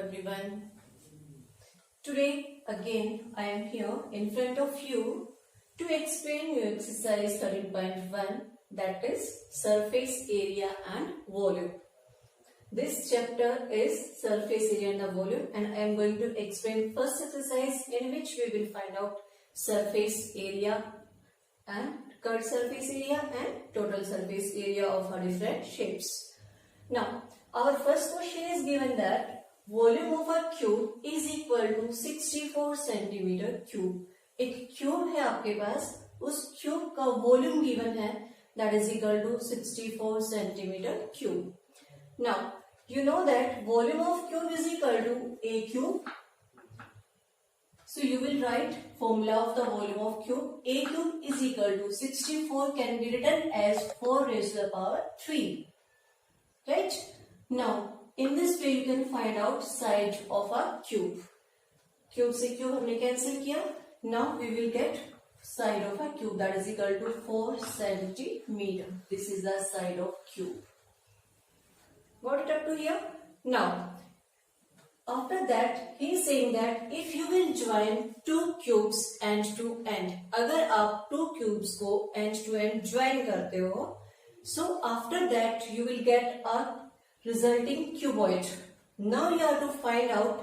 everyone. Today again I am here in front of you to explain you exercise 13.1, that is surface area and volume. This chapter is surface area and the volume, and I am going to explain first exercise in which we will find out surface area and curved surface area and total surface area of our different shapes. Now our first question is given that volume of a cube is equal to 64 centimetre cube. एक cube है आपके पास, उस cube का volume given है that is equal to 64 centimetre cube. Now you know that volume of cube is equal to a cube, so you will write formula of the volume of cube. A cube is equal to 64 can be written as 4 raised to the power 3, right? Now in this way you can find out side of a cube. Cube से cube हमने cancel किया. Now we will get side of a cube, that is equal to 4 centimeter. This is the side of cube. Got it up to here? Now after that he is saying that if you will join two cubes end to end, अगर आप two cubes को end to end join करते हो, so after that you will get a resulting cuboid. Now you have to find out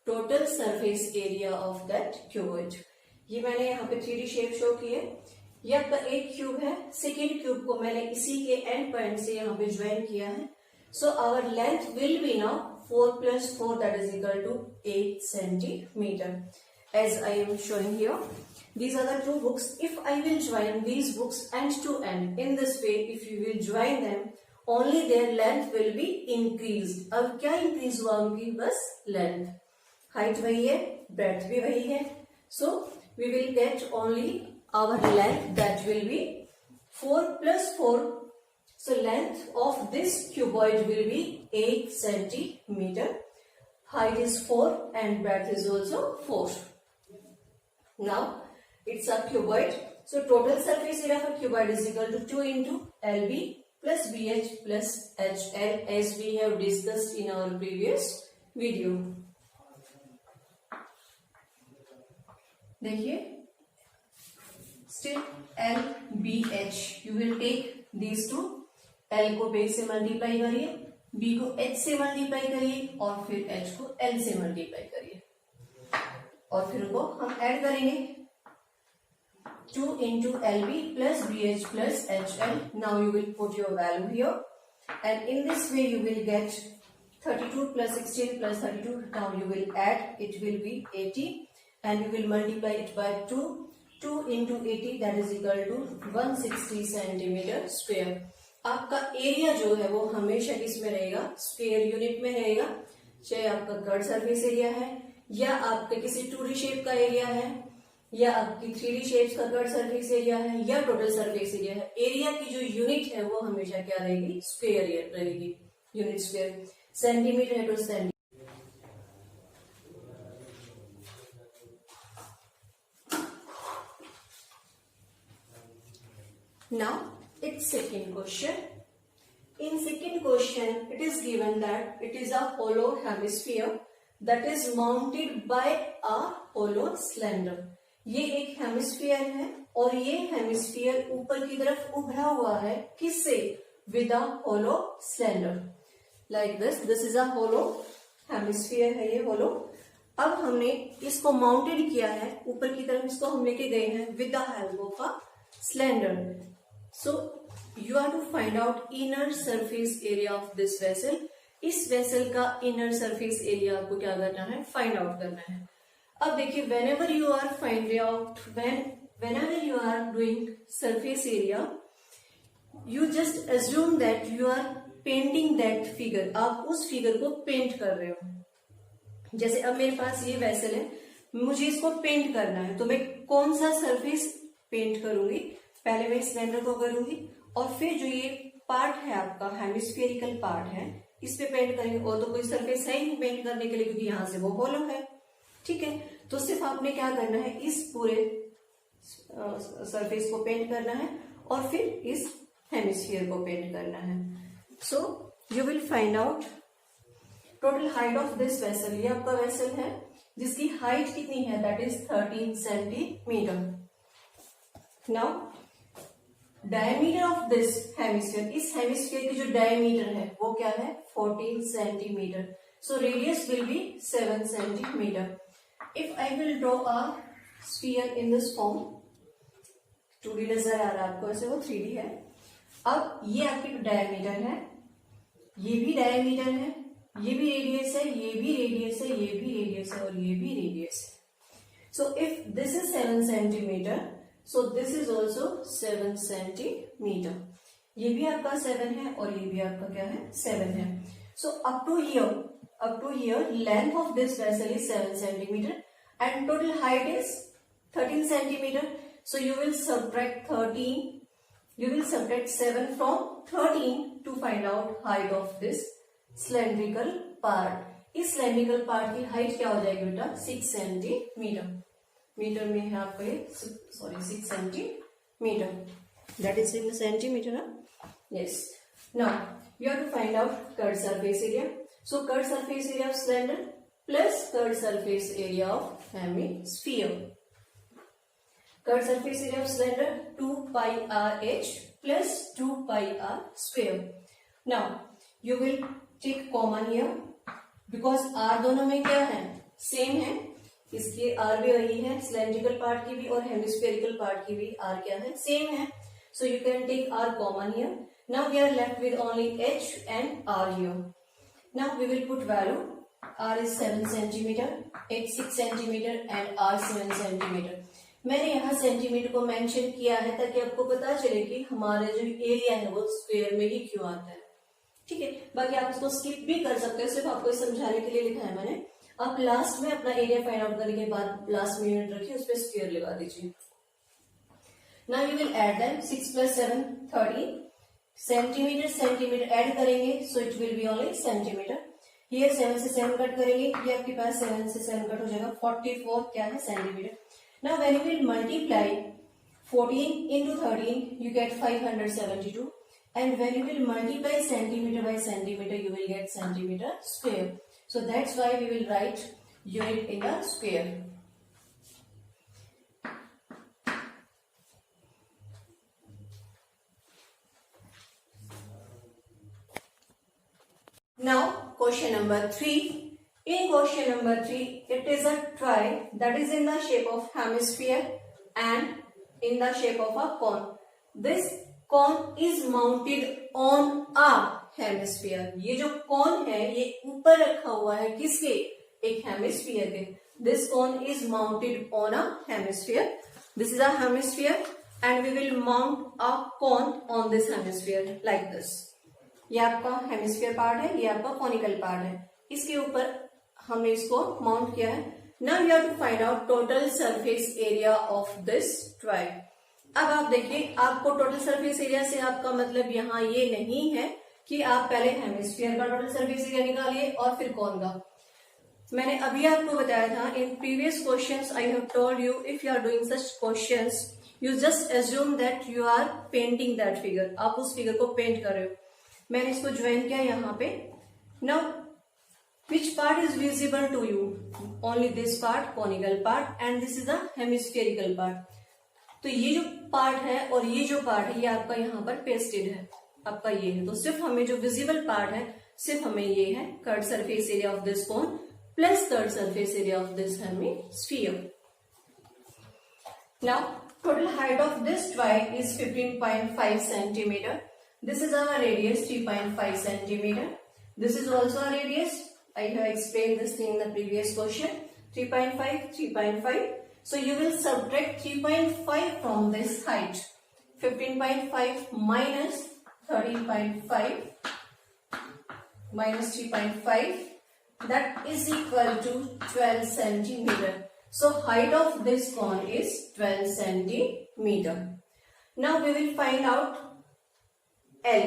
total surface area of that cuboid. ये मैंने यहाँ पे 3D shape show की है। ये आपका एक क्यूब है, सेकेंड क्यूब को मैंने इसी के एंड पॉइंट से यहाँ पे ज्वाइन किया है। So our length will be now 4 plus 4, that is equal to 8 centimeter. As I am showing here, these are the two books. If I will join these books end to end in this way, if you will join them, only their length will be increased. अब क्या increase हुआ उनकी? बस length, height वही है, breadth भी वही है. So we will get only our length, that will be 4 plus 4. So length of this cuboid will be 8 centimeter. Height is 4 and breadth is also 4. Now it's a cuboid. So total surface area for cuboid is equal to 2 into LB plus BH plus HL, as we have discussed in our previous video. देखिए, still L BH, you will take these two. L को B से multiply करिए, B को H से multiply करिए और फिर H को L से मल्टीप्लाई करिए और फिर उनको हम ऐड करेंगे। 2 into LB plus BH plus HL. Now you will put your value here, and in this way you will get 32 plus 16 plus 32. Now you will add, it will be 80, and you will multiply it by 2. 2 into 80, that is equal to 160 centimeter square. आपका area जो है वो हमेशा किसमें रहेगा? Square unit में रहेगा, चाहे आपका कर्व सरफेस एरिया है या आपका किसी 2D शेप का एरिया है या आपकी 3D शेप्स का कर्व सरफेस एरिया है या टोटल सरफेस एरिया है। एरिया की जो यूनिट है वो हमेशा क्या रहेगी? स्क्वायर रहेगी, यूनिट स्क्वायर। सेंटीमीटर है तो centimetre. Now it's second question. In second question it is given that it is a hollow hemisphere that is mounted by a hollow cylinder. ये एक हेमिस्फीयर है और ये हेमिस्फीयर ऊपर की तरफ उभरा हुआ है, किससे? With a hollow cylinder, like this is a hollow hemisphere है, ये होलो। अब हमने इसको माउंटेड किया है ऊपर की तरफ, इसको हम लेके गए हैं with the help of a cylinder. So you have to find out inner surface area of this vessel. इस वेसल का इनर सरफेस एरिया आपको क्या करना है? फाइंड आउट करना है। अब देखिए, whenever you are finding out, whenever you are doing surface area, you just assume that you are painting that figure. आप उस फिगर को पेंट कर रहे हो। जैसे अब मेरे पास ये वेसल है, मुझे इसको पेंट करना है, तो मैं कौन सा सरफेस पेंट करूंगी? पहले मैं सिलेंडर को करूंगी और फिर जो ये पार्ट है आपका हेमिस्फेरिकल पार्ट है, इस पे पेंट करेंगे। और तो कोई सरफेस है ही नहीं पेंट करने के लिए, क्योंकि यहां से वो होलो है, ठीक है। तो सिर्फ आपने क्या करना है? इस पूरे सरफेस को पेंट करना है और फिर इस हेमिस्फीयर को पेंट करना है। So you will find out total height of this vessel, ये आपका वेसल है जिसकी हाइट कितनी है, that is 13 centimetre. Now diameter of this hemisphere, इस हेमिस्फीयर की जो डायमीटर है वो क्या है, 14 centimetre. So radius will be 7 centimetre. If I will draw a sphere in this form, 2D नजर आ रहा है आपको, ऐसे वो 3D है. अब ये आपकी डायमीटर है, ये भी डायमीटर है, ये भी रेडियस है, ये भी रेडियस है, ये भी रेडियस है और ये भी रेडियस है. So if this is 7 centimetre, so this is also 7 centimetre. ये भी आपका 7 है और ये भी आपका क्या है, 7 है. So up to here length of this vessel is 7 centimetre and total height is 13 centimeter. So you will subtract 7 from 13 to find out height of this cylindrical part. इस cylindrical part की height क्या हो जाएगी बेटा, 6 centimetre. Metre में है आपका ये, 6 centimetre. That is in centimeter, huh? Yes. Now you have to find out curved surface area. So curved surface area of cylinder plus curved surface area of hemisphere. Curved surface area of cylinder 2 pi r/h plus 2 pi r square. Now you will take common here because r दोनों में क्या है, same है. इसके r भी वही है, cylindrical part की भी और hemispherical part की भी r क्या है, सेम है. So you can take r common here. Now we are left with only h and r here. Now we will put value. R is 7 centimetre, H 6 centimetre and R 7 centimetre. मैंने यहाँ centimetre को mention किया है ताकि आपको पता चले कि हमारा जो एरिया है वो स्क्वायर में ही क्यों आता है. ठीक है, बाकी आप इसको स्किप भी कर सकते हो, सिर्फ आपको समझाने के लिए लिखा है मैंने. आप लास्ट में अपना एरिया फाइंड आउट करने के बाद लास्ट में यूनिट रखिए, उस पर स्क्वायर लगा दीजिए. Now you will add that 6 + 7 30 centimetre add करेंगे, so it will be only centimetre. ये 7 से 7 कट करेंगे, ये आपके पास 7 से 7 कट हो जाएगा, 44 क्या है, centimetre. Now when you will multiply 14 into 13 you get 572, and when you will multiply centimeter by centimeter you will get centimeter square. So that's why we will write unit in the square. Now question number 3. In question number 3, it is a tray that is in the shape of hemisphere and in the shape of a cone. This cone is mounted on a hemisphere. ये जो cone है ये ऊपर रखा हुआ है किसके, एक hemisphere के. This cone is mounted on a hemisphere. This is a hemisphere and we will mount a cone on this hemisphere like this. ये आपका हेमिस्फीयर पार्ट है, ये आपका कॉनिकल पार्ट है, इसके ऊपर हमने इसको माउंट किया है. Now you have to find out total surface area of this tray. अब आप देखिए, आपको टोटल सरफेस एरिया से आपका मतलब यहाँ ये नहीं है कि आप पहले हेमिस्फीयर का टोटल सरफेस एरिया निकालिए और फिर कौन का. मैंने अभी आपको बताया था in previous questions, I have told you if you are doing such questions you just assume that you are painting that figure. आप उस फिगर को पेंट कर रहे हो. मैंने इसको ज्वाइन किया यहाँ पे. Now which part is visible to you, only this part, conical part, and this is a hemispherical part. तो ये जो पार्ट है और ये जो पार्ट है ये आपका यहाँ पर पेस्टेड है, आपका ये है. तो सिर्फ हमें जो विजिबल पार्ट है सिर्फ हमें ये है curved surface area of this cone plus curved surface area of this hemisphere. Now total height of this tray is 15.5 centimetre. This is our radius 3.5 centimeter. This is also a radius. I have explained this thing in the previous question. 3.5, 3.5. So you will subtract 3.5 from this height. 15.5 minus 13.5 minus 3.5. That is equal to 12 centimeter. So height of this cone is 12 centimeter. Now we will find out L.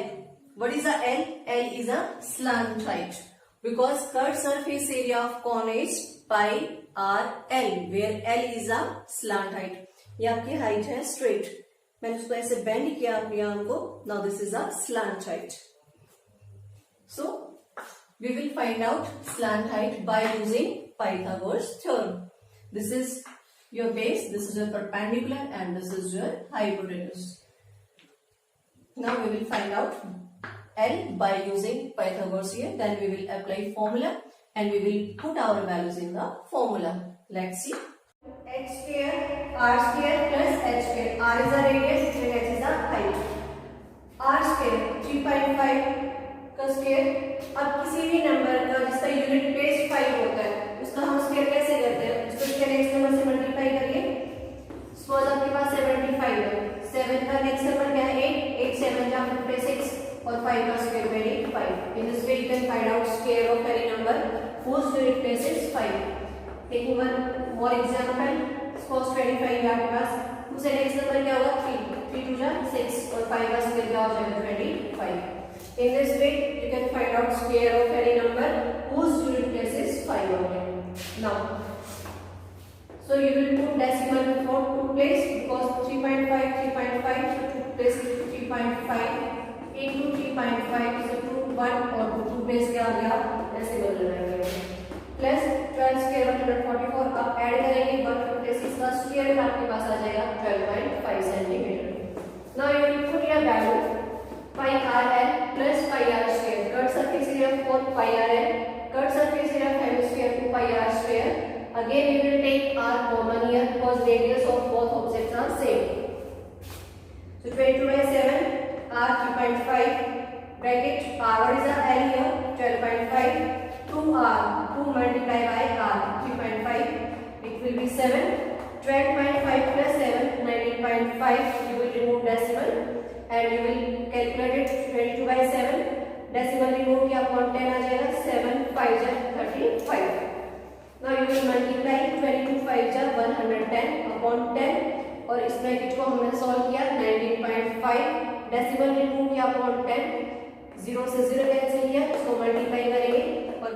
What is a L? L is a slant height because curved surface area of cone is pi r L, where L is a slant height. ये आपकी height है straight, मैंने उसको ऐसे bend किया अपने arm को. Now this is a slant height. So We will find out slant height by using Pythagoras theorem. This is your base, this is your perpendicular, and this is your hypotenuse. Now we will find out L by using Pythagoras here. Then we will apply formula and we will put our values in the formula. Let's see. H square R square plus H square. R is the radius and H is the height. R square 3.5 का square. अब किसी भी number का जिसका unit base 5 होता है उसका हम स्क्वायर कैसे करते हैं? उसको इसके नेक्स्ट नंबर से मल्टीप्लाई करिए. सपोज आपके पास 75 है. 7 का नेक्स्ट नंबर क्या है? 8. 8 7 जा 56 और 5 का square value 5. In this way you can find out square of any number whose unit base is 5. Taking one more example, suppose 25 है आपके पास. उससे नेक्स्ट नंबर क्या होगा? 3. 3 2 जा 6 और 5 का स्क्वायर क्या हो जाएगा? 25. In this way, you can find out square of any number whose unit place is 5 or 10. Now, so you will put decimal before two place because 3.5, 3.5, so two place 3.5 into 3.5, so 2 1 और 2 place क्या आ गया? decimal लगाएंगे. Plus 12 square 144. आप add करेंगे 156 का square आपके पास आ जाएगा 12.5 centimeter. Now you will put your value. Pi RL plus pi R square. Cut surface area for pi RL. Cut surface area of hemisphere to pi R square. Again we will take R common here because radius of both objects are same. So 22 by 7 R 3.5 bracket R. What is the L here? 12.5. 2R 2 multiplied by R 3.5. It will be 7. 12.5 plus 7 19.5. You will remove decimal. And you will calculate it 22 by 7. Decimal remove किया upon 10 आ जाएगा. 7 5 जा 35. Now you will multiply 22 5 जा 110 upon 10 और इस bracket को हमने solve किया 19.5. Decimal remove किया upon 10. 0 से 0 कैंसिल किया, इसको मल्टीप्लाई करेंगे